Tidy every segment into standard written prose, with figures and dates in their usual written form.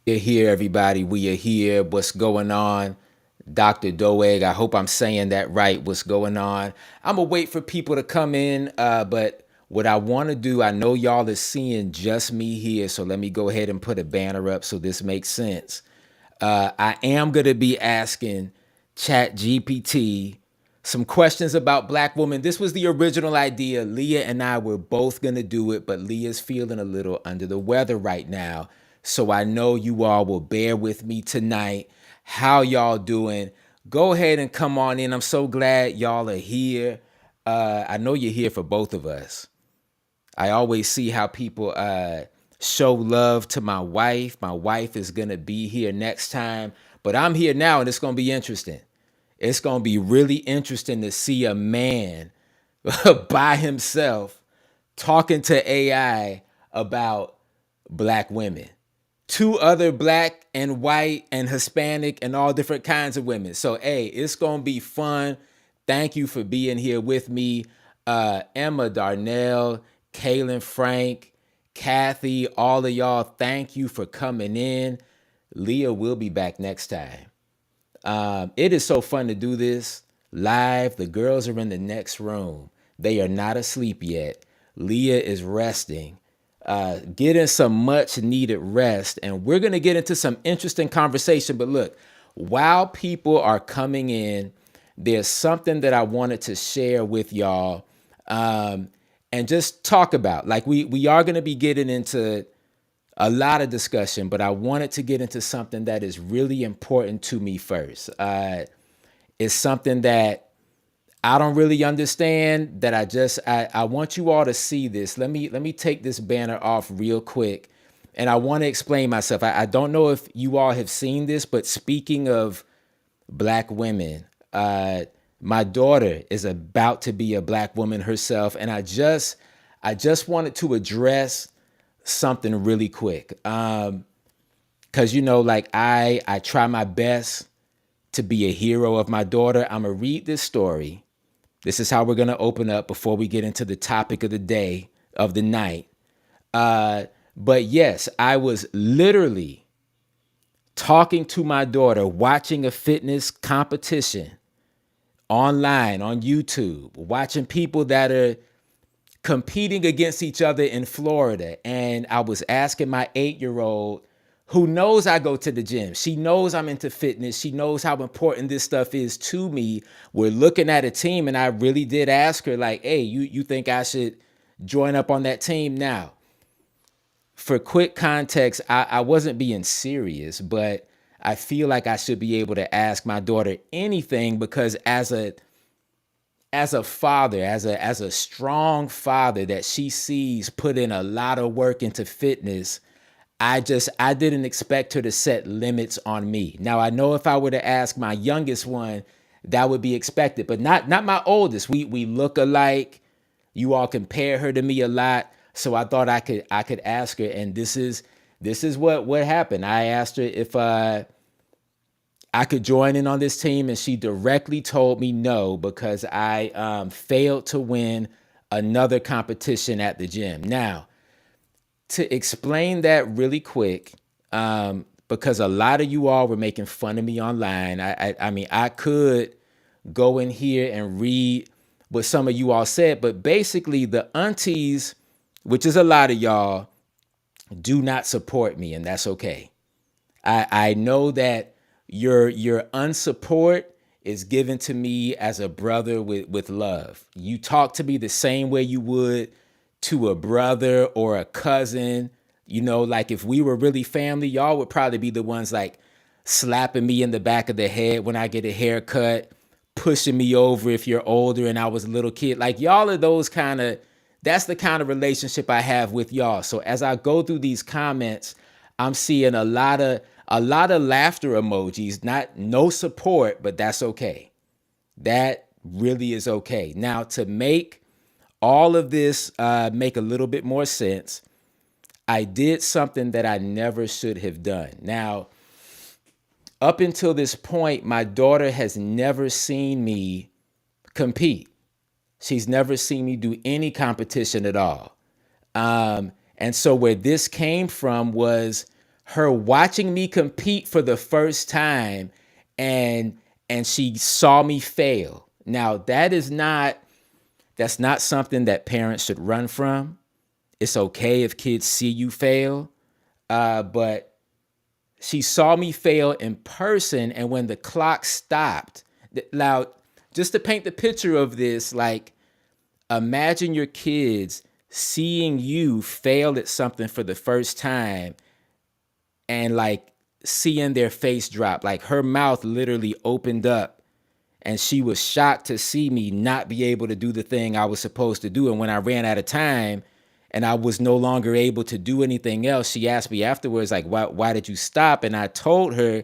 We're here, everybody. We are here. What's going on? Dr. Doeg, I hope I'm saying that right. What's going on? I'm going to wait for people to come in, but what I want to do, I know y'all is seeing just me here, so let me go ahead and put a banner up so this makes sense. I am going to be asking ChatGPT some questions about Black women. This was the original idea. Leah and I were both going to do it, but Leah's feeling a little under the weather right now. So I know you all will bear with me tonight. How y'all doing? Go ahead and come on in. I'm so glad y'all are here. I know you're here for both of us. I always see how people show love to my wife. My wife is going to be here next time, but I'm here now and it's going to be interesting. It's going to be really interesting to see a man by himself talking to AI about Black women. Two other Black and white and Hispanic and all different kinds of women. So, hey, it's going to be fun. Thank you for being here with me. Emma, Darnell, Kaylin, Frank, Kathy, all of y'all, thank you for coming in. Leah will be back next time. It is so fun to do this live. The girls are in the next room. They are not asleep yet. Leah is resting, getting some much needed rest. And we're going to get into some interesting conversation. But look, while people are coming in, there's something that I wanted to share with y'all and just talk about. Like we are going to be getting into a lot of discussion, but I wanted to get into something that is really important to me first. It's something that I don't really understand that I want you all to see this. Let me take this banner off real quick. And I want to explain myself. I don't know if you all have seen this, but speaking of Black women, my daughter is about to be a Black woman herself. And I just wanted to address something really quick. Cause like I try my best to be a hero of my daughter. I'm gonna read this story. This is how we're gonna open up before we get into the topic of the day, of the night. But yes, I was literally talking to my daughter, watching a fitness competition online on YouTube, watching people that are competing against each other in Florida. And I was asking my 8-year-old, who knows I go to the gym. She knows I'm into fitness. She knows how important this stuff is to me. We're looking at a team, and I really did ask her, like, hey, you think I should join up on that team? Now, for quick context, I wasn't being serious, but I feel like I should be able to ask my daughter anything because as a father, as a strong father that she sees put in a lot of work into fitness, I didn't expect her to set limits on me. Now I know if I were to ask my youngest one, that would be expected, but not my oldest. We look alike. You all compare her to me a lot, so I thought I could ask her, and this is what happened. I asked her if I could join in on this team, and she directly told me no because I failed to win another competition at the gym. Now, to explain that really quick, because a lot of you all were making fun of me online. I mean, I could go in here and read what some of you all said, but basically the aunties, which is a lot of y'all, do not support me, and that's okay. I know that your unsupport is given to me as a brother with love. You talk to me the same way you would to a brother or a cousin. Like if we were really family, y'all would probably be the ones like slapping me in the back of the head when I get a haircut, pushing me over if you're older and I was a little kid. Like y'all are that's the kind of relationship I have with y'all. So as I go through these comments, I'm seeing a lot of laughter emojis, no support, but that's okay. That really is okay. Now, to make all of this make a little bit more sense, I did something that I never should have done. Now, up until this point, my daughter has never seen me compete. She's never seen me do any competition at all. And so where this came from was her watching me compete for the first time, and she saw me fail. Now that's not something that parents should run from. It's okay if kids see you fail, but she saw me fail in person, and when the clock stopped, now just to paint the picture of this, like, imagine your kids seeing you fail at something for the first time, and like seeing their face drop. Like, her mouth literally opened up, and she was shocked to see me not be able to do the thing I was supposed to do. And when I ran out of time and I was no longer able to do anything else, she asked me afterwards, like, why did you stop? And I told her,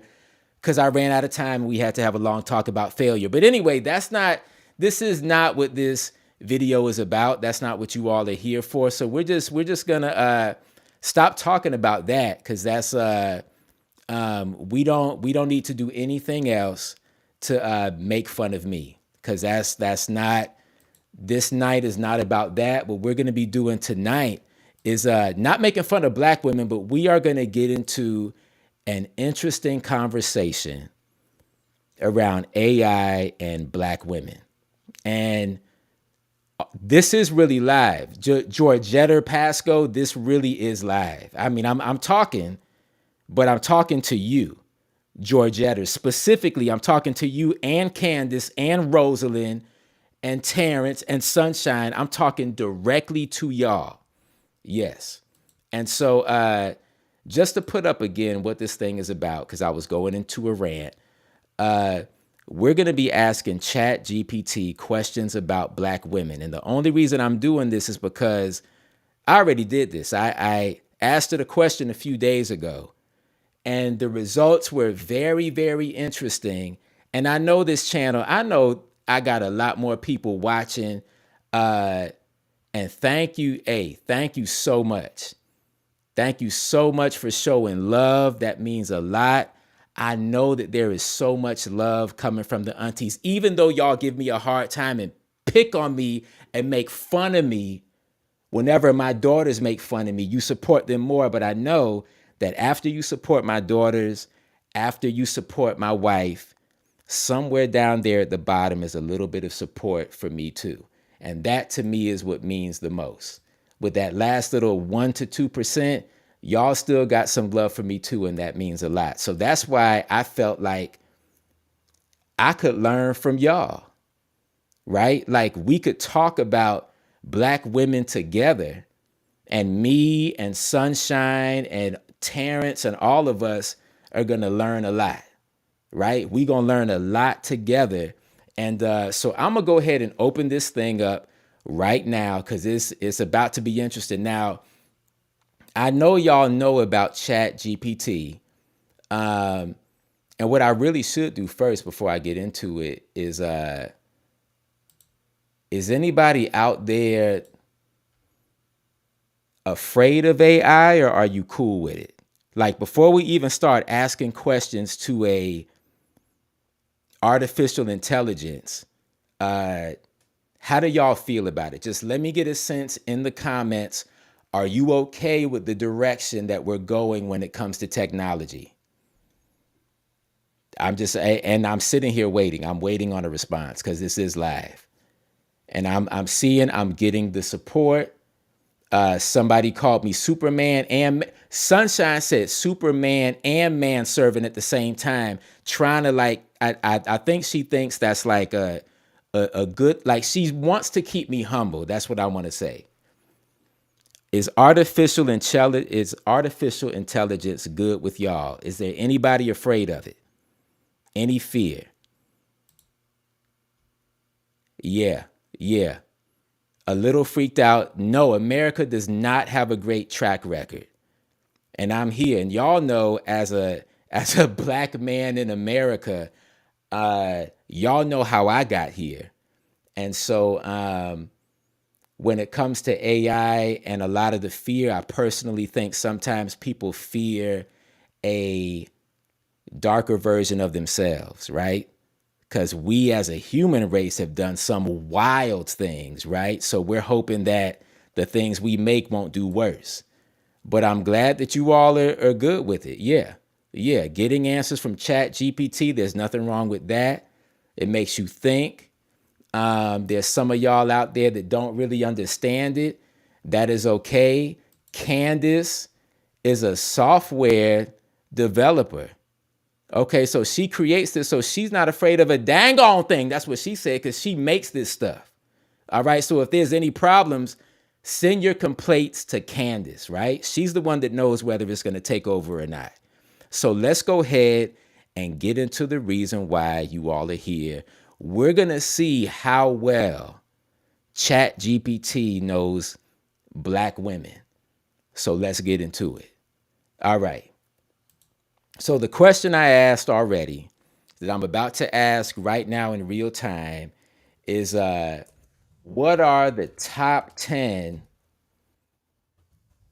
because I ran out of time and we had to have a long talk about failure. But anyway, this is not what this video is about. That's not what you all are here for. So we're just gonna stop talking about that, because that's we don't need to do anything else to make fun of me, because that's not, this night is not about that. What we're going to be doing tonight is not making fun of black women, but we are going to get into an interesting conversation around AI and black women. And this is really live. Georgetta Pasco, this really is live. I mean, I'm talking, but I'm talking to you, Georgetta. Specifically, I'm talking to you and Candace and Rosalind and Terrence and Sunshine. I'm talking directly to y'all. Yes. And so just to put up again what this thing is about, because I was going into a rant, we're going to be asking ChatGPT questions about black women. And the only reason I'm doing this is because I already did this. I asked it a question a few days ago, and the results were very, very interesting. And I know this channel, I know I got a lot more people watching. And thank you so much. Thank you so much for showing love. That means a lot. I know that there is so much love coming from the aunties, even though y'all give me a hard time and pick on me and make fun of me. Whenever my daughters make fun of me, you support them more. But I know that after you support my daughters, after you support my wife, somewhere down there at the bottom is a little bit of support for me too. And that to me is what means the most. With that last little 1% to 2%, y'all still got some love for me too, and that means a lot. So that's why I felt like I could learn from y'all, right? Like, we could talk about black women together, and me and Sunshine and Terrence and all of us are going to learn a lot, right? We're going to learn a lot together. And so I'm going to go ahead and open this thing up right now, because it's about to be interesting. Now, I know y'all know about ChatGPT. And what I really should do first before I get into it is anybody out there afraid of AI, or are you cool with it? Like, before we even start asking questions to a artificial intelligence, how do y'all feel about it? Just let me get a sense in the comments. Are you okay with the direction that we're going when it comes to technology? I'm sitting here waiting. I'm waiting on a response, because this is live. And I'm getting the support. Somebody called me Superman, and Sunshine said Superman and manservant at the same time, trying to, like, I think she thinks that's like a good, like, she wants to keep me humble. That's what I want to say. Is artificial intelligence good with y'all? Is there anybody afraid of it? Any fear? Yeah. A little freaked out. No, America does not have a great track record. And I'm here. And y'all know, as a black man in America, y'all know how I got here. And so when it comes to AI and a lot of the fear, I personally think sometimes people fear a darker version of themselves, right? Because we as a human race have done some wild things, right? So we're hoping that the things we make won't do worse. But I'm glad that you all are good with it. Yeah. Yeah. Getting answers from ChatGPT, there's nothing wrong with that. It makes you think. There's some of y'all out there that don't really understand it. That is okay. Candace is a software developer. Okay, so she creates this, so she's not afraid of a dang on thing. That's what she said, because she makes this stuff. All right, so if there's any problems, send your complaints to Candace, right? She's the one that knows whether it's going to take over or not. So let's go ahead and get into the reason why you all are here. We're going to see how well ChatGPT knows Black women. So let's get into it. All right. So the question I asked already, that I'm about to ask right now in real time, is what are the top 10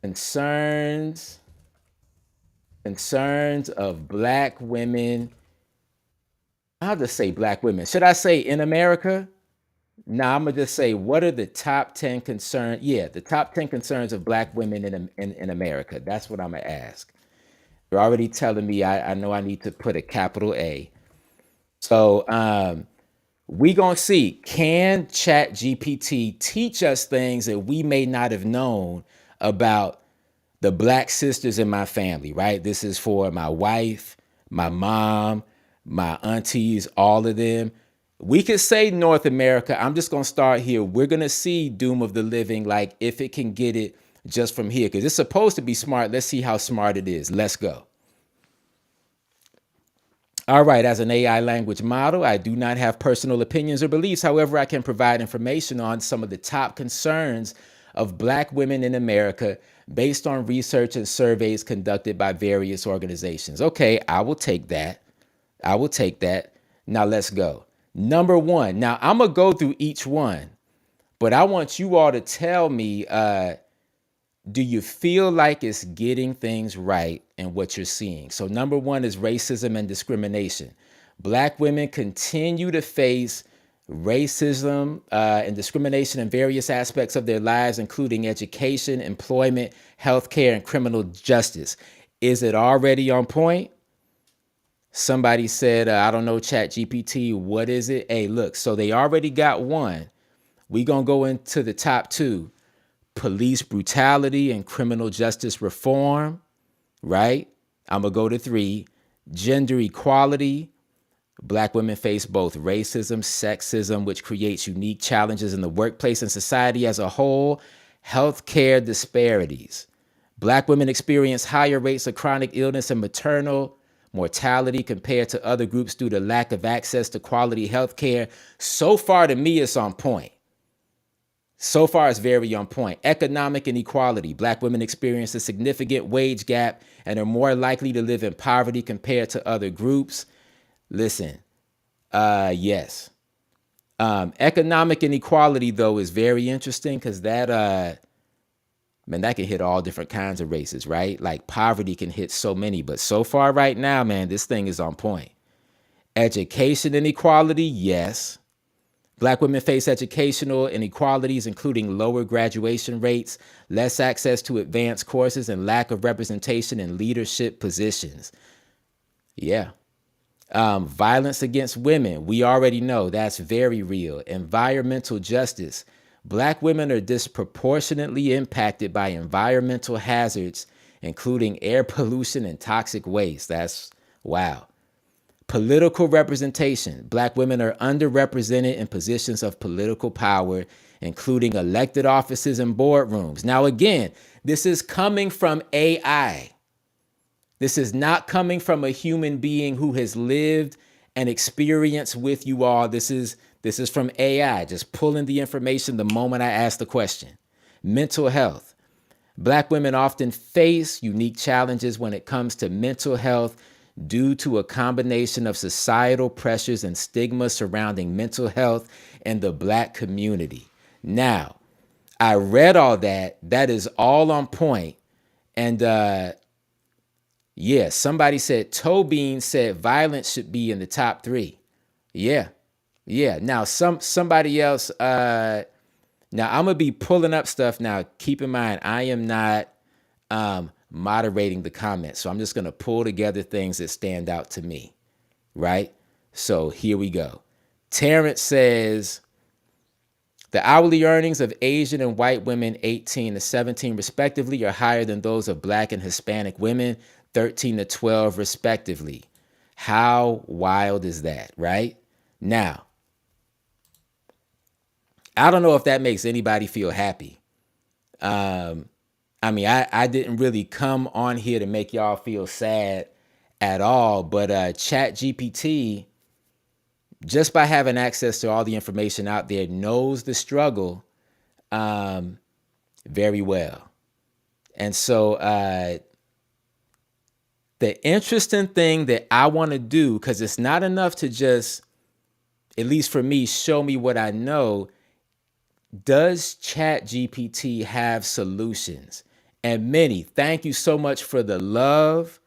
concerns of Black women? I'll just say Black women. Should I say in America? No, I'm gonna just say, what are the top 10 concerns? Yeah, the top 10 concerns of Black women in America. That's what I'm gonna ask. You're already telling me I know I need to put a capital A. So we gonna see, can ChatGPT teach us things that we may not have known about the Black sisters in my family, right? This is for my wife, my mom, my aunties, all of them. We could say North America. I'm just gonna start here. We're gonna see Doom of the Living, like if it can get it just from here, because it's supposed to be smart. Let's see how smart it is. Let's go. All right, as an AI language model, I do not have personal opinions or beliefs. However, I can provide information on some of the top concerns of Black women in America based on research and surveys conducted by various organizations. Okay, I will take that. I will take that. Now let's go. Number one. Now I'm going to go through each one, but I want you all to tell me, do you feel like it's getting things right in what you're seeing? So number one is racism and discrimination. Black women continue to face racism and discrimination in various aspects of their lives, including education, employment, healthcare, and criminal justice. Is it already on point? Somebody said, I don't know, ChatGPT, what is it? Hey, look, so they already got one. We gonna go into the top two. Police brutality and criminal justice reform, right? I'm gonna go to three. Gender equality. Black women face both racism, sexism, which creates unique challenges in the workplace and society as a whole. Healthcare disparities. Black women experience higher rates of chronic illness and maternal mortality compared to other groups due to lack of access to quality health care. So far, to me, it's on point. So far, it's very on point. Economic inequality. Black women experience a significant wage gap and are more likely to live in poverty compared to other groups. Listen, yes. Economic inequality, though, is very interesting because that can hit all different kinds of races, right? Like poverty can hit so many, but so far right now, man, this thing is on point. Education inequality, yes. Black women face educational inequalities, including lower graduation rates, less access to advanced courses, and lack of representation in leadership positions. Yeah. Violence against women, we already know that's very real. Environmental justice. Black women are disproportionately impacted by environmental hazards, including air pollution and toxic waste. That's wow. Political representation. Black women are underrepresented in positions of political power, including elected offices and boardrooms. Now, again, this is coming from AI. This is not coming from a human being who has lived and experienced with you all. This is from AI, just pulling the information the moment I ask the question. Mental health. Black women often face unique challenges when it comes to mental health due to a combination of societal pressures and stigma surrounding mental health in the Black community. Now, I read all that. That is all on point. And yeah, somebody said, Tobin said violence should be in the top three. Yeah. Yeah. Now, somebody else, now I'm going to be pulling up stuff now. Keep in mind, I am not moderating the comments. So I'm just going to pull together things that stand out to me, right? So here we go. Terrence says, the hourly earnings of Asian and white women 18 to 17 respectively are higher than those of Black and Hispanic women 13 to 12 respectively. How wild is that, right? Now, I don't know if that makes anybody feel happy. I mean, I didn't really come on here to make y'all feel sad at all, but ChatGPT, just by having access to all the information out there, knows the struggle very well. And so the interesting thing that I want to do, because it's not enough to just, at least for me, show me what I know. Does ChatGPT have solutions? And many, thank you so much for the love.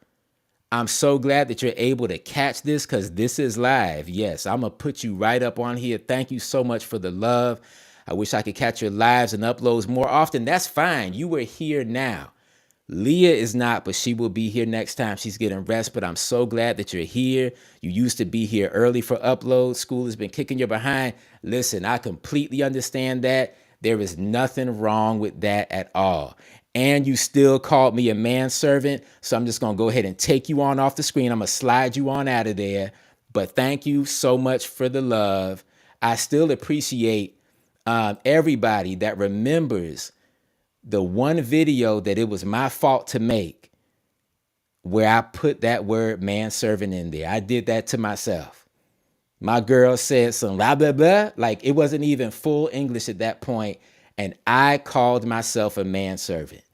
I'm so glad that you're able to catch this because this is live. Yes, I'm going to put you right up on here. Thank you so much for the love. I wish I could catch your lives and uploads more often. That's fine. You were here now. Leah is not, but she will be here next time. She's getting rest, but I'm so glad that you're here. You used to be here early for uploads. School has been kicking you behind. Listen, I completely understand that. There is nothing wrong with that at all. And you still called me a manservant, so I'm just going to go ahead and take you on off the screen. I'm going to slide you on out of there. But thank you so much for the love. I still appreciate everybody that remembers the one video that it was my fault to make where I put that word manservant in there. I did that to myself. My girl said some blah, blah, blah. Like it wasn't even full English at that point. And I called myself a manservant.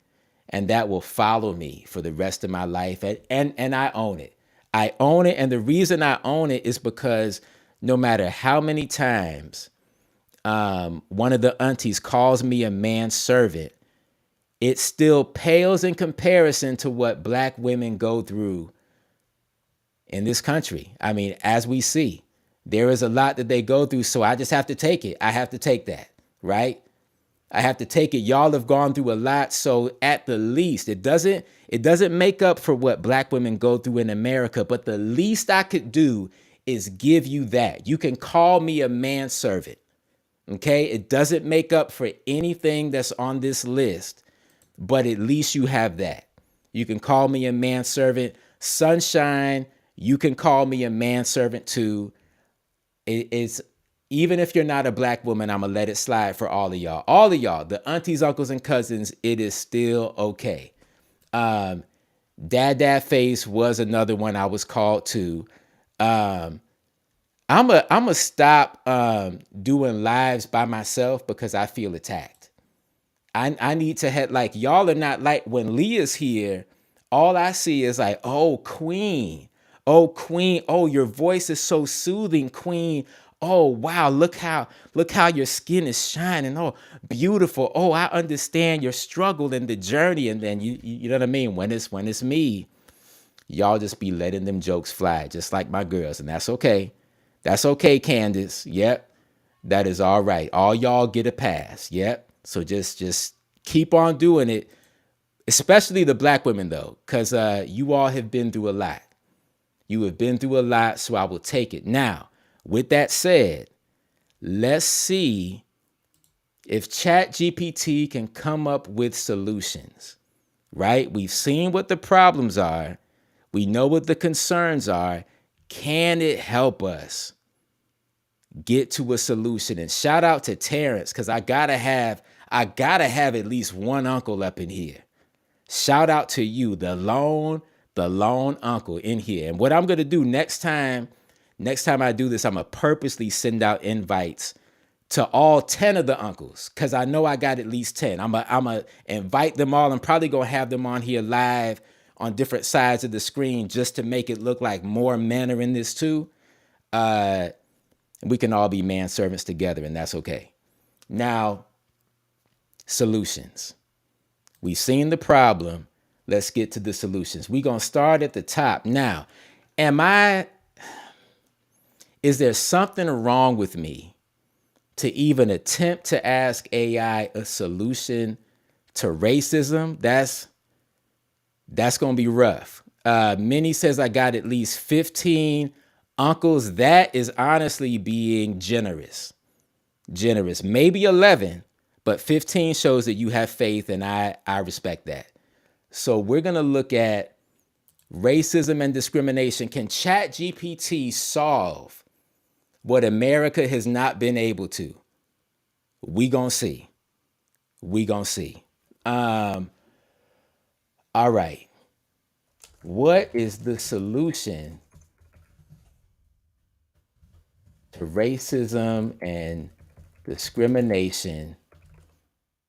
And that will follow me for the rest of my life. And I own it. I own it. And the reason I own it is because no matter how many times one of the aunties calls me a manservant, it still pales in comparison to what Black women go through in this country. I mean, as we see, there is a lot that they go through. So I just have to take it. I have to take that, right? I have to take it. Y'all have gone through a lot. So at the least, it doesn't make up for what Black women go through in America. But the least I could do is give you that. You can call me a manservant. Okay. It doesn't make up for anything that's on this list, but at least you have that. You can call me a manservant. Sunshine, you can call me a manservant too. It's even if you're not a Black woman, I'm gonna let it slide for all of y'all. All of y'all, the aunties, uncles, and cousins, it is still okay. Dad face was another one I was called to. I'm a stop doing lives by myself because I feel attacked. I need to have, like, y'all are not like, when Leah's here, all I see is like, oh, queen. Oh, queen. Oh, your voice is so soothing, queen. Oh, wow. Look how your skin is shining. Oh, beautiful. Oh, I understand your struggle and the journey. And then you know what I mean? When it's me, y'all just be letting them jokes fly, just like my girls. And that's okay. That's okay, Candace. Yep. That is all right. All y'all get a pass. Yep. So just keep on doing it, especially the Black women, though, because you all have been through a lot. You have been through a lot, so I will take it. Now, with that said, let's see if ChatGPT can come up with solutions, right? We've seen what the problems are. We know what the concerns are. Can it help us get to a solution? And shout out to Terrence, because I gotta have at least one uncle up in here. Shout out to you, the lone uncle in here. And what I'm gonna do next time I do this, I'm gonna purposely send out invites to all 10 of the uncles, because I know I got at least 10. I'm gonna invite them all. I'm probably gonna have them on here live on different sides of the screen just to make it look like more men are in this too. We can all be manservants together, and that's okay. Now, solutions. We've seen the problem. Let's get to the solutions. We're going to start at the top. Now, is there something wrong with me to even attempt to ask AI a solution to racism? That's going to be rough. Minnie says I got at least 15 uncles. That is honestly being generous. Generous. Maybe 11, but 15 shows that you have faith, and I respect that. So we're going to look at racism and discrimination. Can ChatGPT solve what America has not been able to? We going to see. We going to see. All right. What is the solution to racism and discrimination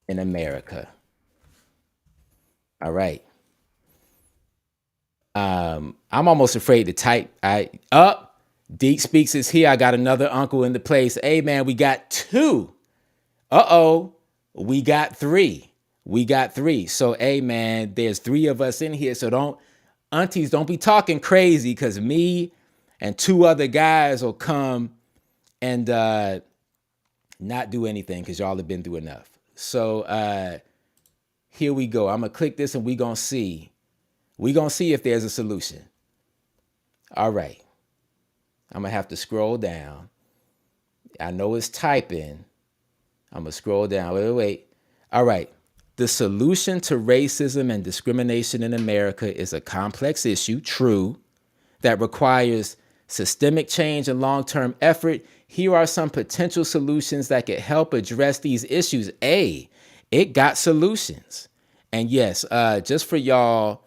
in America? All right. I'm almost afraid to type. Deek Speaks is here. I got another uncle in the place. Hey man, we got two. Uh-oh. We got three. We got three. So hey man, there's three of us in here. So aunties, don't be talking crazy, because me and two other guys will come and not do anything, because y'all have been through enough. So here we go. I'm gonna click this and we gonna see. We gonna see if there's a solution. All right. I'm gonna have to scroll down. I know it's typing. I'm gonna scroll down. Wait. All right. The solution to racism and discrimination in America is a complex issue, true, that requires systemic change and long-term effort. Here are some potential solutions that could help address these issues. It got solutions. And yes, just for y'all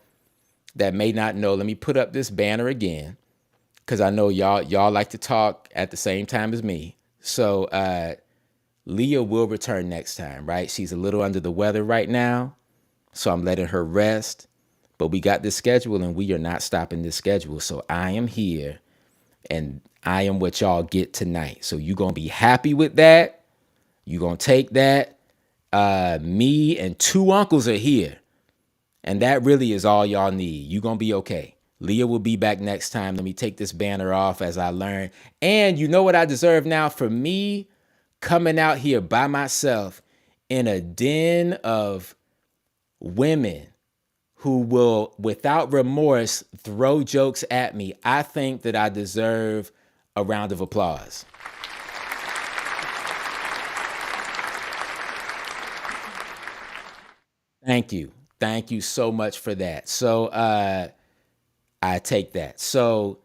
that may not know, let me put up this banner again, because I know y'all like to talk at the same time as me. So Leah will return next time, right? She's a little under the weather right now, so I'm letting her rest. But we got this schedule, and we are not stopping this schedule. So I am here, and I am what y'all get tonight. So you're going to be happy with that. You're going to take that. Me and two uncles are here, and that really is all y'all need. You're going to be okay. Leah will be back next time. Let me take this banner off as I learn. And you know what I deserve now? For me coming out here by myself in a den of women who will, without remorse, throw jokes at me, I think that I deserve a round of applause. Thank you. Thank you so much for that. So I take that. So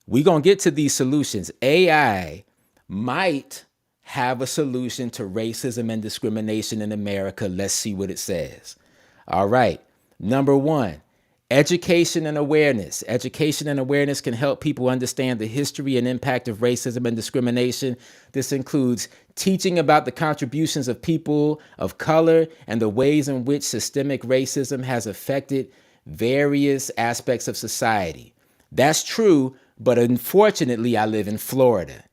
we're going to get to these solutions. AI might have a solution to racism and discrimination in America. Let's see what it says. All right. Number one, education and awareness. Education and awareness can help people understand the history and impact of racism and discrimination. This includes teaching about the contributions of people of color and the ways in which systemic racism has affected various aspects of society. That's true, but unfortunately, I live in Florida.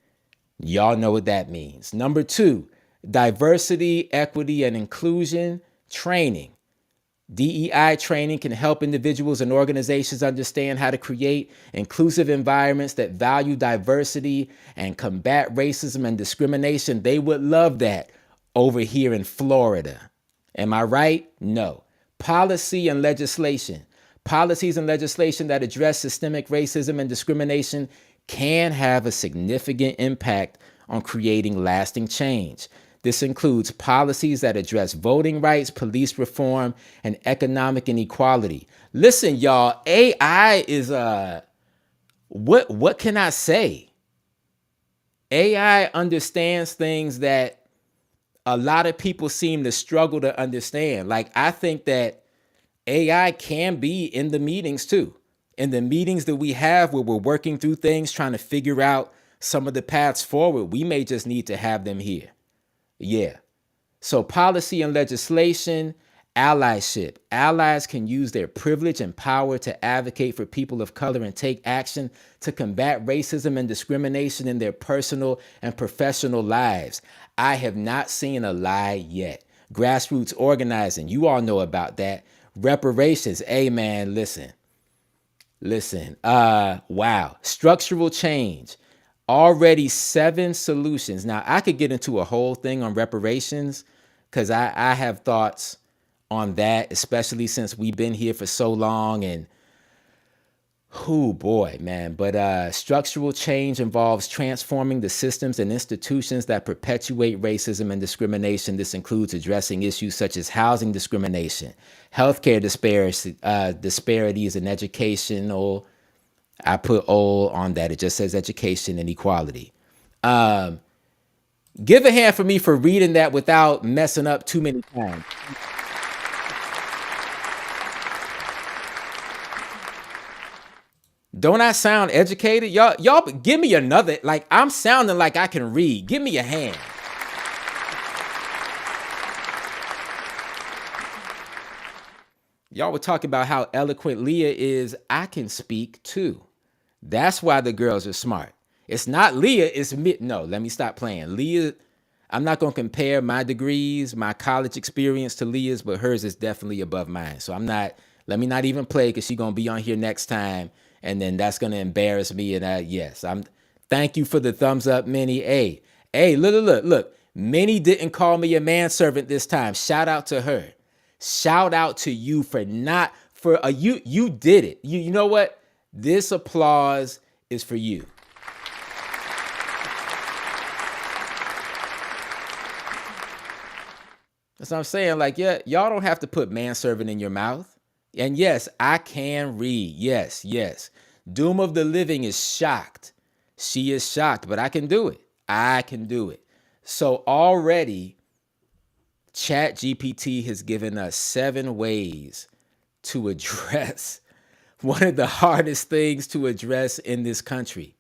Y'all know what that means. Number two, diversity, equity, and inclusion training. DEI training can help individuals and organizations understand how to create inclusive environments that value diversity and combat racism and discrimination. They would love that over here in Florida. Am I right? No. Policy and legislation. Policies and legislation that address systemic racism and discrimination can have a significant impact on creating lasting change. This includes policies that address voting rights, police reform, and economic inequality. Listen, y'all, AI is what can I say? AI understands things that a lot of people seem to struggle to understand. Like, I think that AI can be in the meetings too. In the meetings that we have where we're working through things, trying to figure out some of the paths forward, we may just need to have them here. Yeah. So policy and legislation, allyship. Allies can use their privilege and power to advocate for people of color and take action to combat racism and discrimination in their personal and professional lives. I have not seen a lie yet. Grassroots organizing, you all know about that. Reparations, hey man, listen. Wow. Structural change. Already 7 solutions. Now, I could get into a whole thing on reparations because I have thoughts on that, especially since we've been here for so long. And oh boy, man. But structural change involves transforming the systems and institutions that perpetuate racism and discrimination. This includes addressing issues such as housing discrimination, healthcare disparities, and educational. I put all on that. It just says education and equality. Give a hand for me for reading that without messing up too many times. Don't I sound educated? Y'all give me another. Like, I'm sounding like I can read. Give me a hand. Y'all were talking about how eloquent Leah is. I can speak too. That's why the girls are smart. It's not Leah, it's me. No, let me stop playing. Leah, I'm not going to compare my degrees, my college experience to Leah's, but hers is definitely above mine. So I'm not, let me not even play because she's going to be on here next time. And then that's going to embarrass me. And yes, thank you for the thumbs up, Minnie. Hey, look. Minnie didn't call me a manservant this time. Shout out to her. Shout out to you for not, for you did it. You know what? This applause is for you. That's what I'm saying. Like, yeah, y'all don't have to put manservant in your mouth. And yes, I can read. Yes. Doom of the Living is shocked. She is shocked, but I can do it. I can do it. So already, ChatGPT has given us 7 ways to address one of the hardest things to address in this country.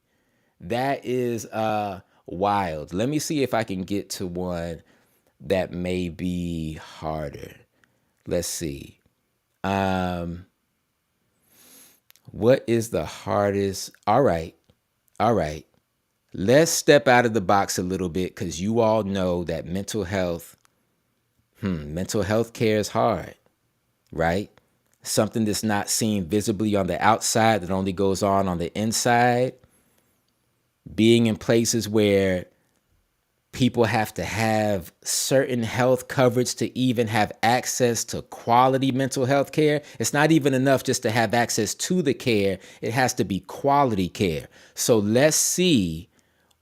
That is wild. Let me see if I can get to one that may be harder. Let's see. What is the hardest? All right. Let's step out of the box a little bit because you all know that mental health care is hard, right? Something that's not seen visibly on the outside, that only goes on the inside. Being in places where people have to have certain health coverage to even have access to quality mental health care. It's not even enough just to have access to the care. It has to be quality care. So let's see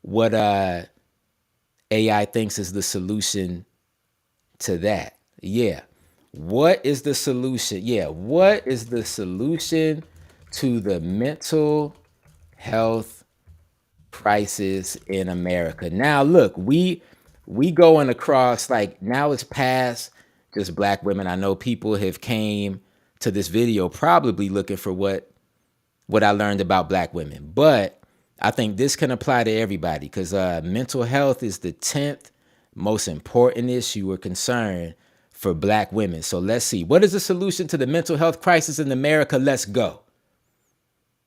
what AI thinks is the solution to that. Yeah. What is the solution? Yeah. What is the solution to the mental health crisis in America? Now, look, we going across, like, now it's past just black women. I know people have came to this video probably looking for what I learned about black women, but I think this can apply to everybody because mental health is the 10th most important issue or concern for black women. So let's see. What is the solution to the mental health crisis in America? Let's go.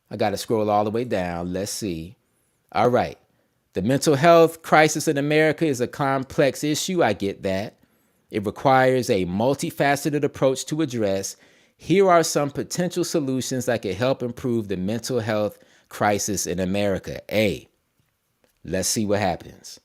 I got to scroll all the way down. Let's see. All right. The mental health crisis in America is a complex issue. I get that. It requires a multifaceted approach to address. Here are some potential solutions that could help improve the mental health crisis in America. Let's see what happens.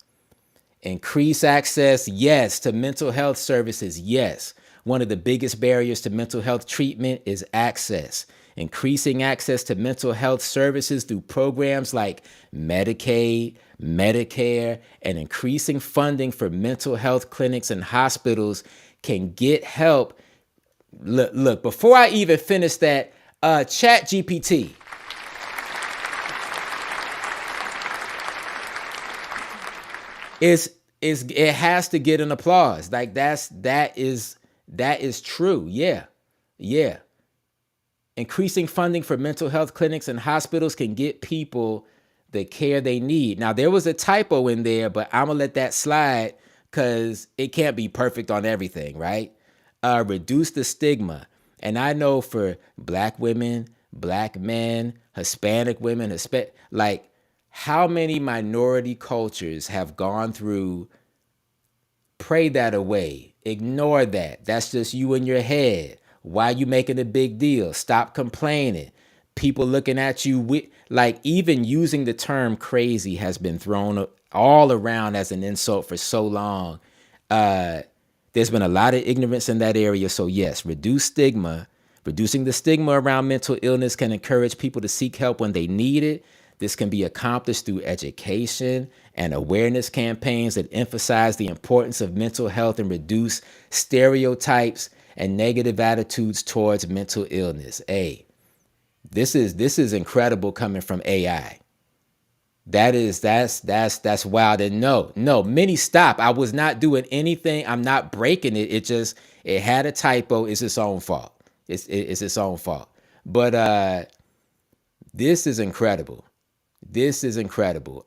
Increase access, yes, to mental health services, yes. One of the biggest barriers to mental health treatment is access. Increasing access to mental health services through programs like Medicaid, Medicare, and increasing funding for mental health clinics and hospitals can get help. Look, before I even finish that, ChatGPT. It has to get an applause. Like that is true. Yeah. Increasing funding for mental health clinics and hospitals can get people the care they need. Now, there was a typo in there, but I'm gonna let that slide because it can't be perfect on everything, right? Reduce the stigma. And I know for black women, black men, Hispanic women, like, how many minority cultures have gone through, pray that away, ignore that. That's just you in your head. Why you making a big deal? Stop complaining. People looking at you with, like, even using the term crazy has been thrown all around as an insult for so long. There's been a lot of ignorance in that area. So yes, reduce stigma. Reducing the stigma around mental illness can encourage people to seek help when they need it. This can be accomplished through education and awareness campaigns that emphasize the importance of mental health and reduce stereotypes and negative attitudes towards mental illness. Hey, this is incredible coming from AI. That's wild. And no, Minnie, stop. I was not doing anything. I'm not breaking it. It had a typo. It's its own fault. It's its own fault. But this is incredible. This is incredible.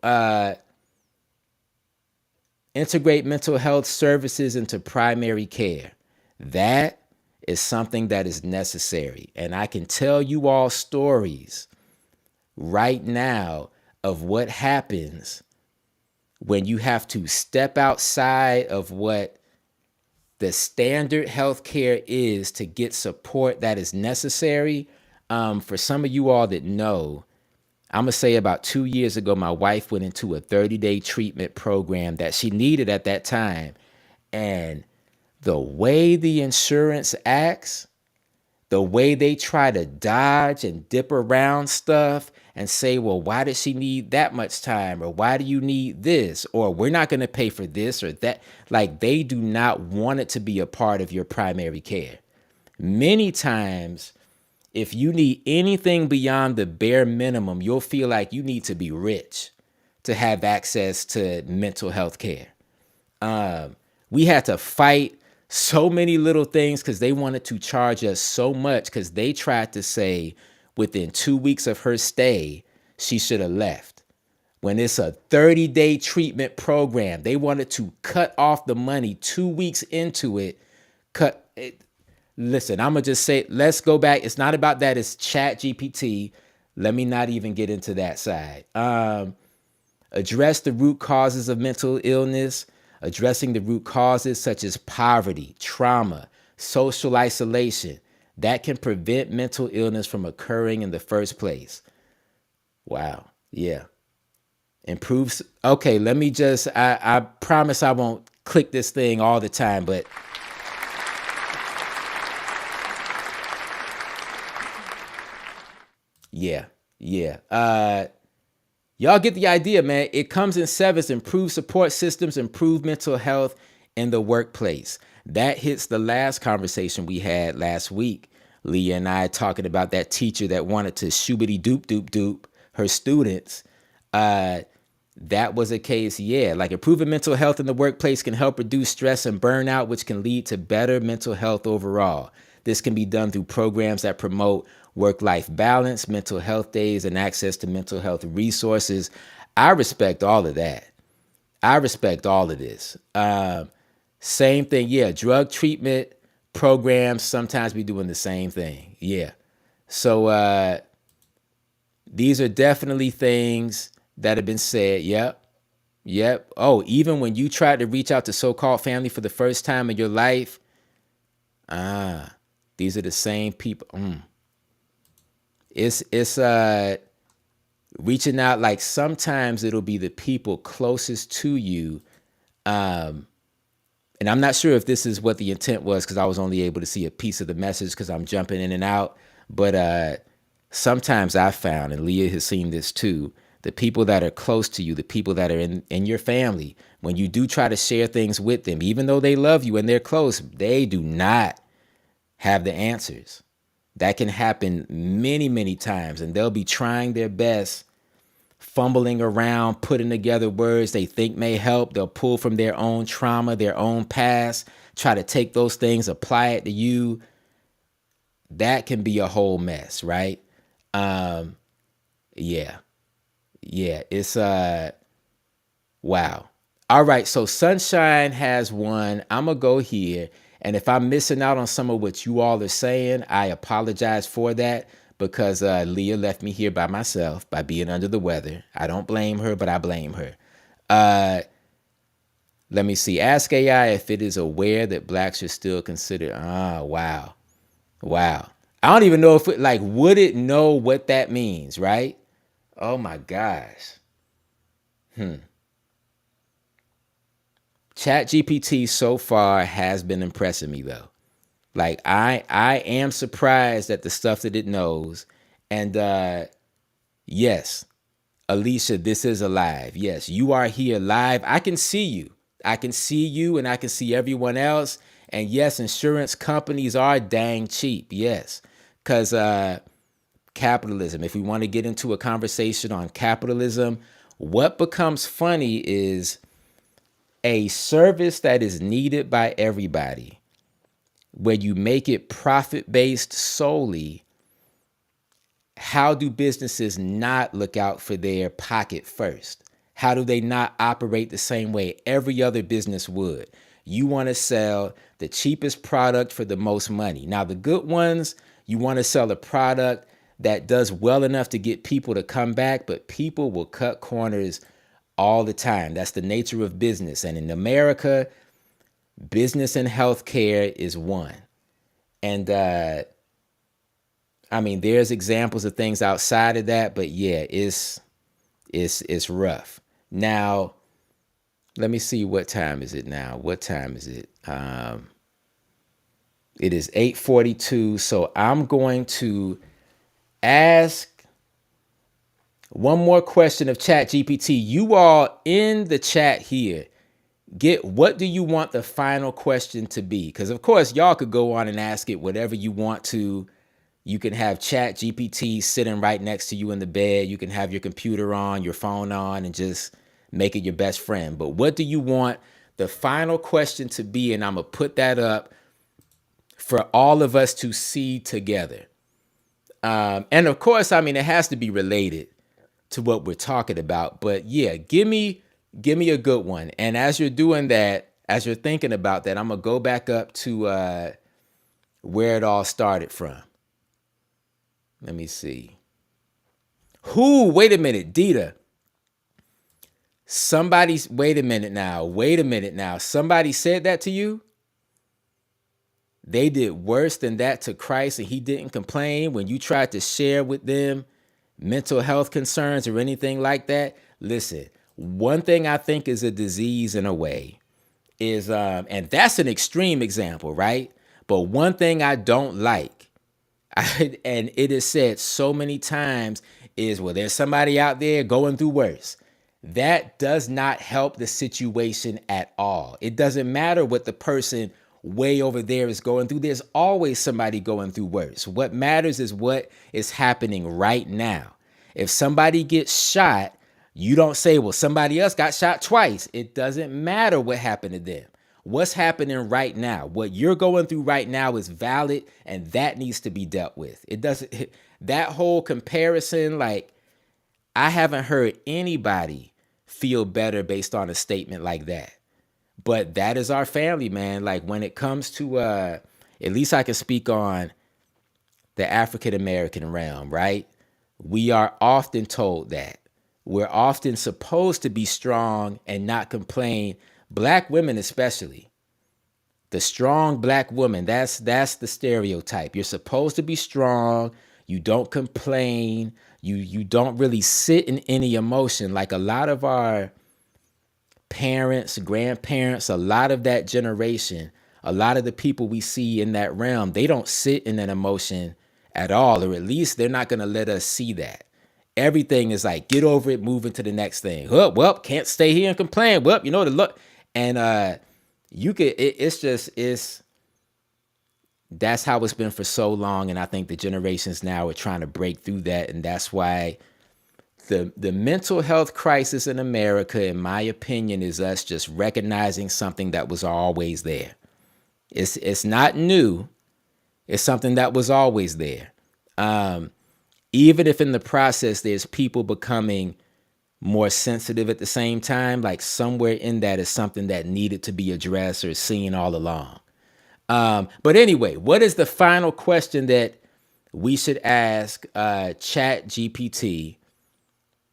Integrate mental health services into primary care. That is something that is necessary. And I can tell you all stories right now of what happens when you have to step outside of what the standard healthcare is to get support that is necessary. For some of you all that know, I'm going to say about 2 years ago, my wife went into a 30-day treatment program that she needed at that time. And the way the insurance acts, the way they try to dodge and dip around stuff and say, well, why does she need that much time? Or why do you need this? Or we're not going to pay for this or that. Like, they do not want it to be a part of your primary care. Many times, if you need anything beyond the bare minimum, you'll feel like you need to be rich to have access to mental health care. We had to fight so many little things because they wanted to charge us so much, because they tried to say within 2 weeks of her stay, she should have left. When it's a 30-day treatment program, they wanted to cut off the money 2 weeks into it. Cut it. Listen, I'm going to just say, let's go back. It's not about that. It's ChatGPT. Let me not even get into that side. Address the root causes of mental illness. Addressing the root causes such as poverty, trauma, social isolation, that can prevent mental illness from occurring in the first place. Wow. Yeah. Improves. Okay, let me just, I promise I won't click this thing all the time, but yeah. Y'all get the idea, man. It comes in sevens: improve support systems, improve mental health in the workplace. That hits the last conversation we had last week. Leah and I talking about that teacher that wanted to shoobity doop her students. That was a case, yeah. Like, improving mental health in the workplace can help reduce stress and burnout, which can lead to better mental health overall. This can be done through programs that promote work-life balance, mental health days, and access to mental health resources. I respect all of that. I respect all of this. Same thing, yeah. Drug treatment programs sometimes be doing the same thing, yeah. So these are definitely things that have been said. Yep. Oh, even when you tried to reach out to so-called family for the first time in your life, these are the same people. It's reaching out. Like, sometimes it'll be the people closest to you. And I'm not sure if this is what the intent was, because I was only able to see a piece of the message because I'm jumping in and out. But sometimes I found, and Leah has seen this too, the people that are close to you, the people that are in your family, when you do try to share things with them, even though they love you and they're close, they do not have the answers. That can happen many, many times, and they'll be trying their best, fumbling around, putting together words they think may help. They'll pull from their own trauma, their own past, try to take those things, apply it to you. That can be a whole mess, right? Yeah. It's wow. All right, so Sunshine has one. I'm gonna go here, and if I'm missing out on some of what you all are saying, I apologize for that, because Leah left me here by myself by being under the weather. I don't blame her, but I blame her. Let me see. Ask AI if it is aware that blacks are still considered. Wow. I don't even know if it, like, would it know what that means, right? Oh my gosh. ChatGPT so far has been impressing me though. Like I am surprised at the stuff that it knows. And yes, Alicia, this is alive. Yes, you are here live. I can see you. I can see you and I can see everyone else. And yes, insurance companies are dang cheap. Yes. Because capitalism, if we want to get into a conversation on capitalism, what becomes funny is a service that is needed by everybody, where you make it profit based solely. How do businesses not look out for their pocket first? How do they not operate the same way every other business would? You want to sell the cheapest product for the most money. Now, the good ones, you want to sell a product that does well enough to get people to come back, but people will cut corners all the time. That's the nature of business. And in America, business and healthcare is one. And I mean, there's examples of things outside of that, but yeah, it's rough. Now, let me see, what time is it now? What time is it? It is 8:42. So I'm going to ask one more question of ChatGPT. You all in the chat here, what do you want the final question to be? Because of course, y'all could go on and ask it whatever you want to. You can have ChatGPT sitting right next to you in the bed. You can have your computer on, your phone on, and just make it your best friend. But what do you want the final question to be? And I'm going to put that up for all of us to see together. And of course, I mean, it has to be related to what we're talking about. But yeah, give me a good one. And as you're doing that, as you're thinking about that, I'm going to go back up to where it all started from. Let me see. Wait a minute, Dita. Wait a minute now. Somebody said that to you? They did worse than that to Christ and he didn't complain when you tried to share with them mental health concerns or anything like that? Listen, one thing I think is a disease in a way is, and that's an extreme example, right? But one thing I don't like, and it is said so many times, is, well, there's somebody out there going through worse. That does not help the situation at all. It doesn't matter what the person way over there is going through. There's always somebody going through worse. What matters is what is happening right now. If somebody gets shot, you don't say, well, somebody else got shot twice. It doesn't matter what happened to them. What's happening right now, what you're going through right now is valid, and that needs to be dealt with. It doesn't, that whole comparison, like, I haven't heard anybody feel better based on a statement like that. But that is our family, man. Like, when it comes to, at least I can speak on the African American realm, right? We are often told that. We're often supposed to be strong and not complain. Black women especially. The strong black woman, that's the stereotype. You're supposed to be strong. You don't complain. You don't really sit in any emotion. Like a lot of our parents, grandparents, a lot of that generation, a lot of the people we see in that realm, they don't sit in an emotion at all, or at least they're not going to let us see that. Everything is like, get over it, move into the next thing. Well, can't stay here and complain. Well, the look. And you could, that's how it's been for so long. And I think the generations now are trying to break through that. And that's why the mental health crisis in America, in my opinion, is us just recognizing something that was always there. It's not new. It's something that was always there. Even if in the process there's people becoming more sensitive at the same time, like somewhere in that is something that needed to be addressed or seen all along. But anyway, what is the final question that we should ask ChatGPT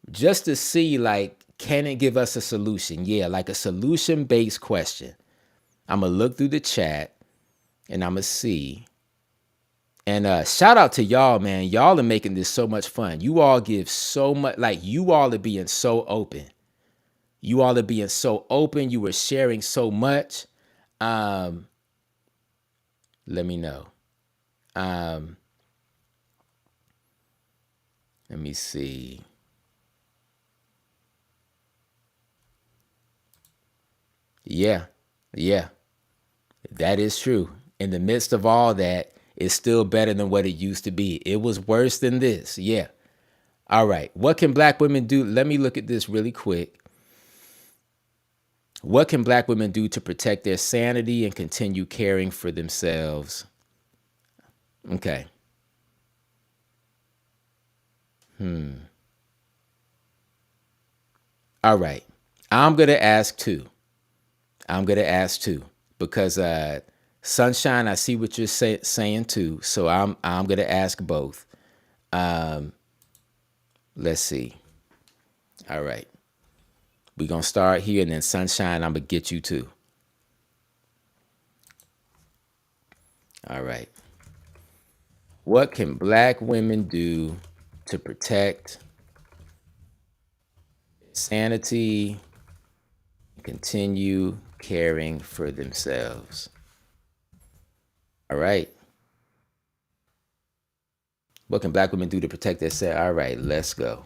just to see, like, can it give us a solution? Yeah, like a solution-based question. I'm going to look through the chat and I'm going to see. And shout out to y'all, man. Y'all are making this so much fun. You all give so much, like, you all are being so open. You all are being so open. You were sharing so much. Um, let me know. Um, let me see. Yeah, yeah, that is true. In the midst of all that, it's still better than what it used to be. It was worse than this. Yeah. All right. What can black women do? Let me look at this really quick. What can black women do to protect their sanity and continue caring for themselves? Okay. All right. I'm going to ask two. I'm going to ask two because Sunshine, I see what you're saying too. So I'm going to ask both. Let's see. All right. We're going to start here and then Sunshine, I'm going to get you too. All right. What can black women do to protect sanity and continue caring for themselves? All right. What can black women do to protect themselves? All right, let's go.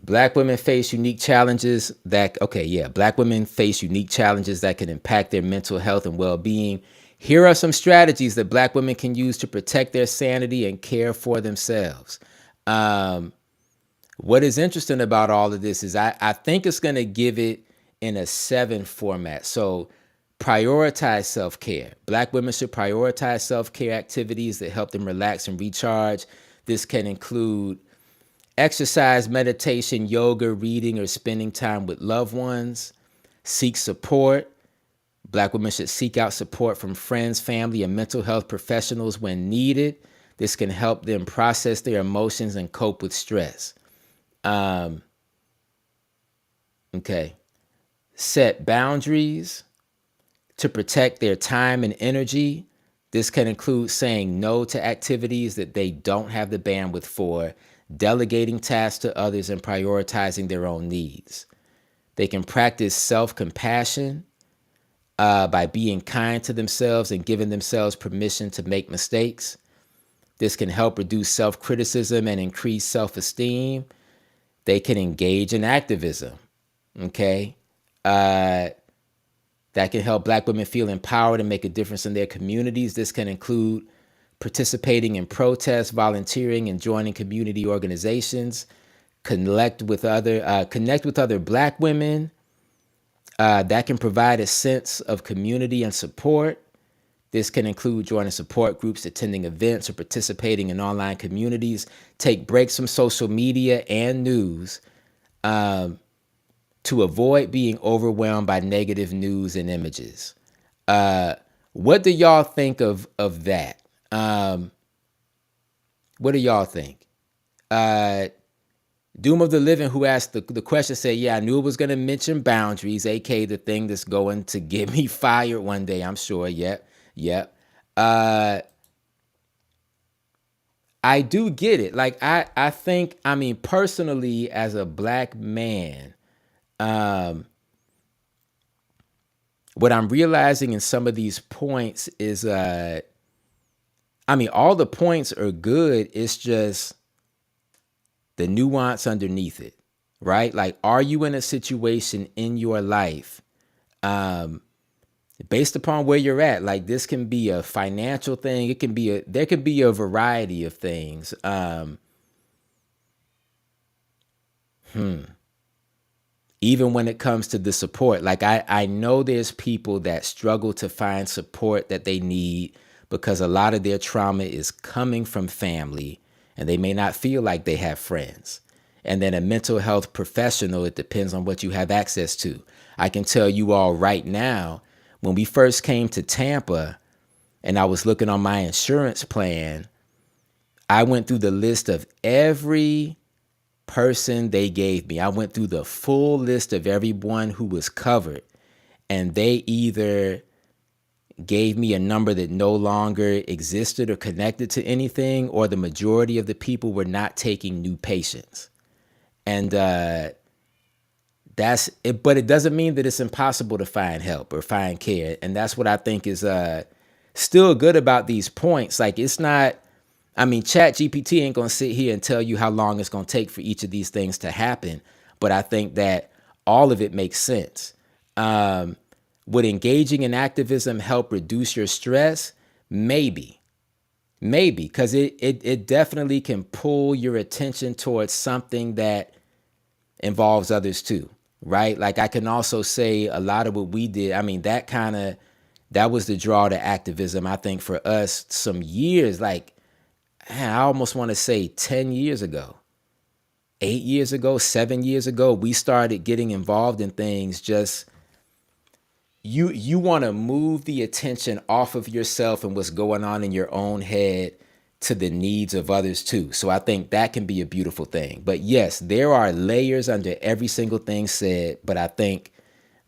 Black women face unique challenges that, okay, yeah, black women face unique challenges that can impact their mental health and well being. Here are some strategies that black women can use to protect their sanity and care for themselves. Um, what is interesting about all of this is I think it's going to give it in a 7 format. So, prioritize self care. Black women should prioritize self care activities that help them relax and recharge. This can include exercise, meditation, yoga, reading, or spending time with loved ones. Seek support. Black women should seek out support from friends, family, and mental health professionals when needed. This can help them process their emotions and cope with stress. Okay. Set boundaries to protect their time and energy. This can include saying no to activities that they don't have the bandwidth for, delegating tasks to others, and prioritizing their own needs. They can practice self-compassion by being kind to themselves and giving themselves permission to make mistakes. This can help reduce self-criticism and increase self-esteem. They can engage in activism. Okay. That can help black women feel empowered and make a difference in their communities. This can include participating in protests, volunteering, and joining community organizations. Connect with other black women. That can provide a sense of community and support. This can include joining support groups, attending events, or participating in online communities. Take breaks from social media and news to avoid being overwhelmed by negative news and images. What do y'all think of that? What do y'all think? Doom of the Living, who asked the question, said, yeah, I knew it was going to mention boundaries, aka the thing that's going to get me fired one day, I'm sure. Yep. I do get it. Like, I think, I mean, personally, as a black man, what I'm realizing in some of these points is, I mean, all the points are good. It's just the nuance underneath it, right? Like, are you in a situation in your life, based upon where you're at? Like, this can be a financial thing. It can be there could be a variety of things. Even when it comes to the support, like I know there's people that struggle to find support that they need because a lot of their trauma is coming from family and they may not feel like they have friends. And then a mental health professional, it depends on what you have access to. I can tell you all right now, when we first came to Tampa and I was looking on my insurance plan, I went through the list of every person they gave me. I went through the full list of everyone who was covered, and they either gave me a number that no longer existed or connected to anything, or the majority of the people were not taking new patients. And that's it, but it doesn't mean that it's impossible to find help or find care. And that's what I think is still good about these points. Like, it's not, I mean, ChatGPT ain't gonna sit here and tell you how long it's gonna take for each of these things to happen, but I think that all of it makes sense. um, would engaging in activism help reduce your stress? Maybe. Maybe, because it definitely can pull your attention towards something that involves others too, right? Like, I can also say a lot of what we did, I mean, that was the draw to activism, I think, for us some years, like, man, I almost want to say 10 years ago, 8 years ago, 7 years ago, we started getting involved in things. Just you want to move the attention off of yourself and what's going on in your own head to the needs of others too. So I think that can be a beautiful thing. But yes, there are layers under every single thing said, but I think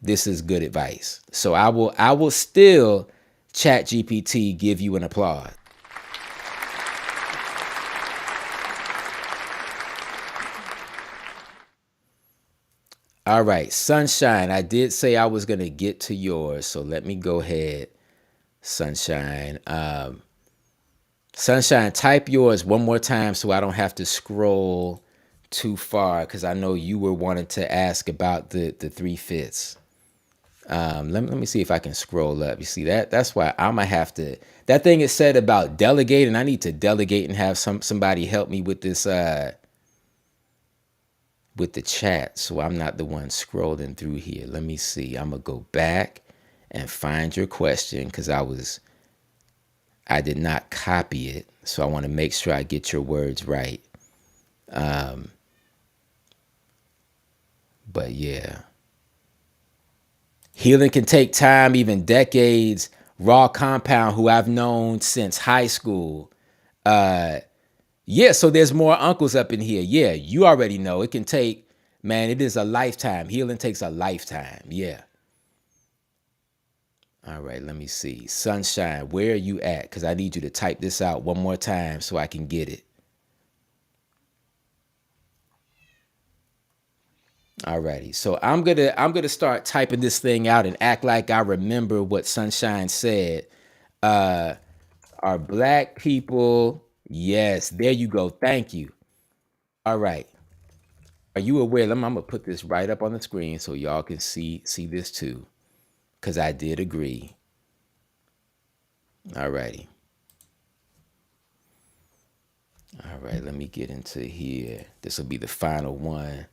this is good advice. So I will still chat GPT give you an applause. All right, Sunshine, I did say I was going to get to yours, so let me go ahead, Sunshine. Sunshine, type yours one more time so I don't have to scroll too far, because I know you were wanting to ask about the three fifths. Let me see if I can scroll up. You see that? That's why I'm gonna have to. That thing is said about delegating. I need to delegate and have somebody help me with this with the chat, so I'm not the one scrolling through here. Let me see. I'm gonna go back and find your question, because I did not copy it, so I want to make sure I get your words right. But yeah, healing can take time, even decades. Raw Compound, who I've known since high school. Yeah, so there's more uncles up in here. Yeah, you already know it can take, man, it is a lifetime. Healing takes a lifetime. Yeah. All right, let me see. Sunshine, where are you at? Because I need you to type this out one more time so I can get it. Alrighty, so I'm gonna start typing this thing out and act like I remember what Sunshine said. Uh, are black people? Yes, there you go. Thank you. All right. Are you aware? I'm gonna put this right up on the screen so y'all can see this too, because I did agree. Alrighty. All right. Let me get into here. This will be the final one.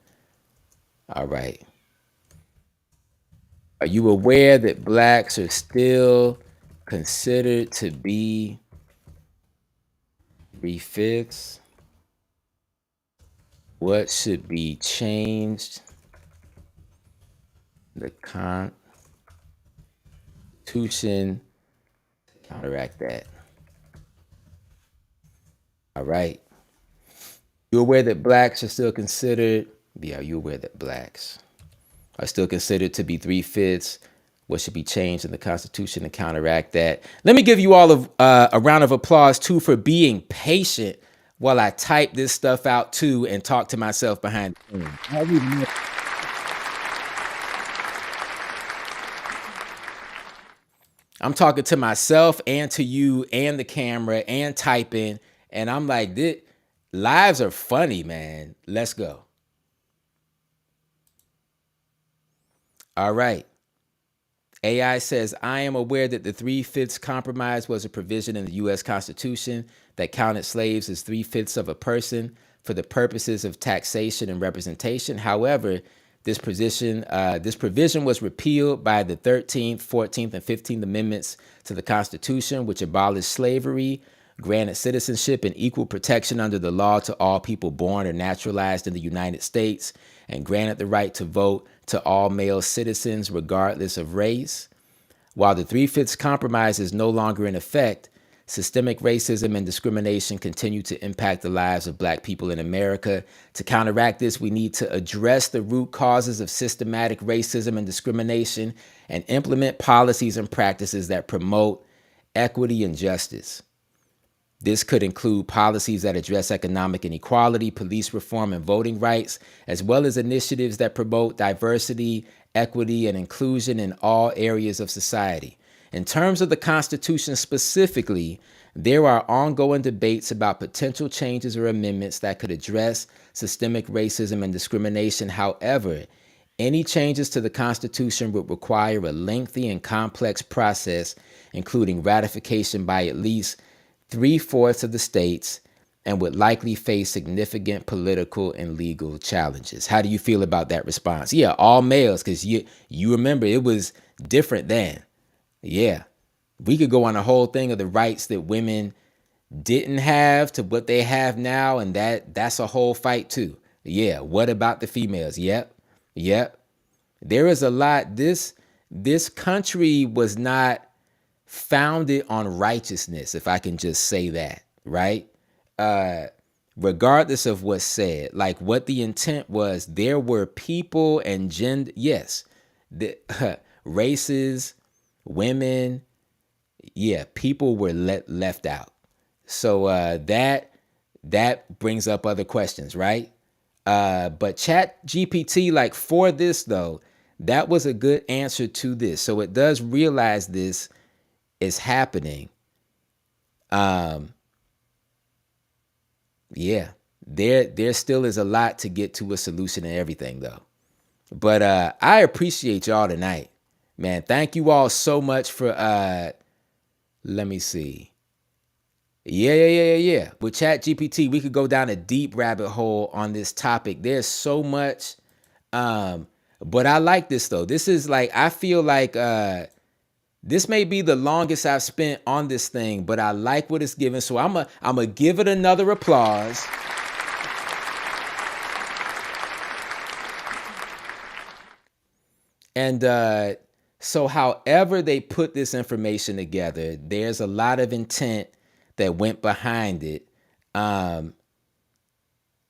All right. Are you aware that blacks are still considered to be three-fifths? What should be changed? The Constitution counteract that. All right. You aware that blacks are still considered? Yeah, are you aware that blacks are still considered to be three-fifths? What should be changed in the Constitution to counteract that? Let me give you all a round of applause too for being patient while I type this stuff out too and talk to myself behind the scenes. I'm talking to myself and to you and the camera and typing, and I'm like, this lives are funny, man. Let's go. All right. AI says, I am aware that the three-fifths compromise was a provision in the U.S. Constitution that counted slaves as three-fifths of a person for the purposes of taxation and representation. However, this provision was repealed by the 13th, 14th, and 15th Amendments to the Constitution, which abolished slavery, granted citizenship and equal protection under the law to all people born or naturalized in the United States, and granted the right to vote to all male citizens regardless of race. While the Three-Fifths Compromise is no longer in effect, systemic racism and discrimination continue to impact the lives of black people in America. To counteract this, we need to address the root causes of systematic racism and discrimination and implement policies and practices that promote equity and justice. This could include policies that address economic inequality, police reform, and voting rights, as well as initiatives that promote diversity, equity, and inclusion in all areas of society. In terms of the Constitution specifically, there are ongoing debates about potential changes or amendments that could address systemic racism and discrimination. However, any changes to the Constitution would require a lengthy and complex process, including ratification by at least 3/4 of the states, and would likely face significant political and legal challenges. How do you feel about that response? Yeah, all males, because you remember it was different then. Yeah, we could go on a whole thing of the rights that women didn't have to what they have now, and that's a whole fight too. Yeah, what about the females? Yep. There is a lot. This country was not founded on righteousness, if I can just say that, right? Regardless of what's said, like what the intent was, there were people and gender, yes, the races, women, yeah, people were left out. So that brings up other questions, right? But ChatGPT, like for this though, that was a good answer to this. So it does realize this is happening. Yeah, there still is a lot to get to a solution and everything though. But I appreciate y'all tonight, man. Thank you all so much for let me see. Yeah. With ChatGPT, we could go down a deep rabbit hole on this topic. There's so much. But I like this though. This is like, I feel like this may be the longest I've spent on this thing, but I like what it's giving. So I'm gonna give it another applause. And so however they put this information together, there's a lot of intent that went behind it.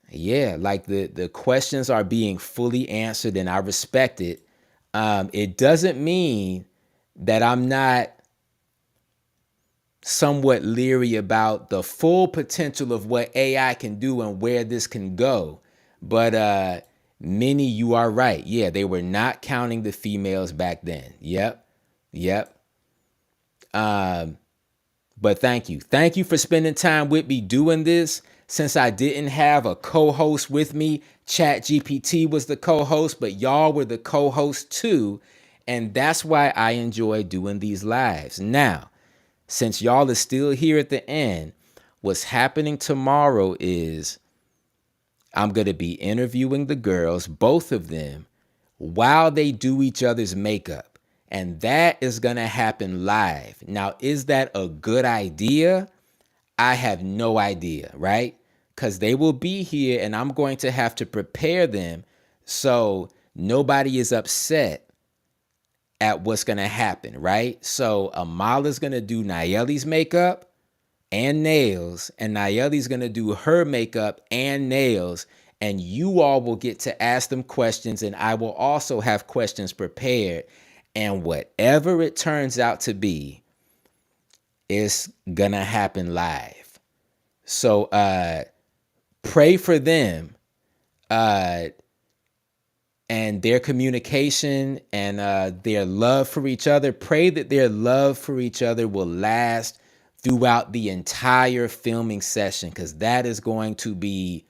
Yeah, like the questions are being fully answered, and I respect it. It doesn't mean that I'm not somewhat leery about the full potential of what AI can do and where this can go. But many, you are right. Yeah, they were not counting the females back then. Yep. But thank you. Thank you for spending time with me doing this. Since I didn't have a co-host with me, ChatGPT was the co-host, but y'all were the co-host too. And that's why I enjoy doing these lives. Now, since y'all are still here at the end, what's happening tomorrow is I'm going to be interviewing the girls, both of them, while they do each other's makeup. And that is going to happen live. Now, is that a good idea? I have no idea, right? Because they will be here and I'm going to have to prepare them so nobody is upset at what's going to happen, right? So Amala's going to do Nayeli's makeup and nails, and Nayeli's going to do her makeup and nails, and you all will get to ask them questions, and I will also have questions prepared, and whatever it turns out to be, it's going to happen live. So pray for them and their communication and their love for each other. Pray that their love for each other will last throughout the entire filming session, because that is going to be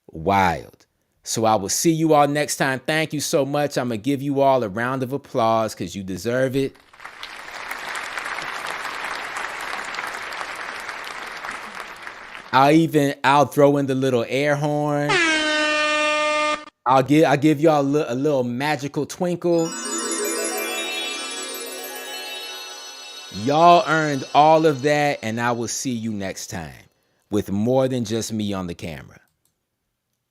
wild. So I will see you all next time. Thank you so much. I'm going to give you all a round of applause because you deserve it. I'll throw in the little air horn. I'll give y'all a little magical twinkle. Y'all earned all of that, and I will see you next time with more than just me on the camera.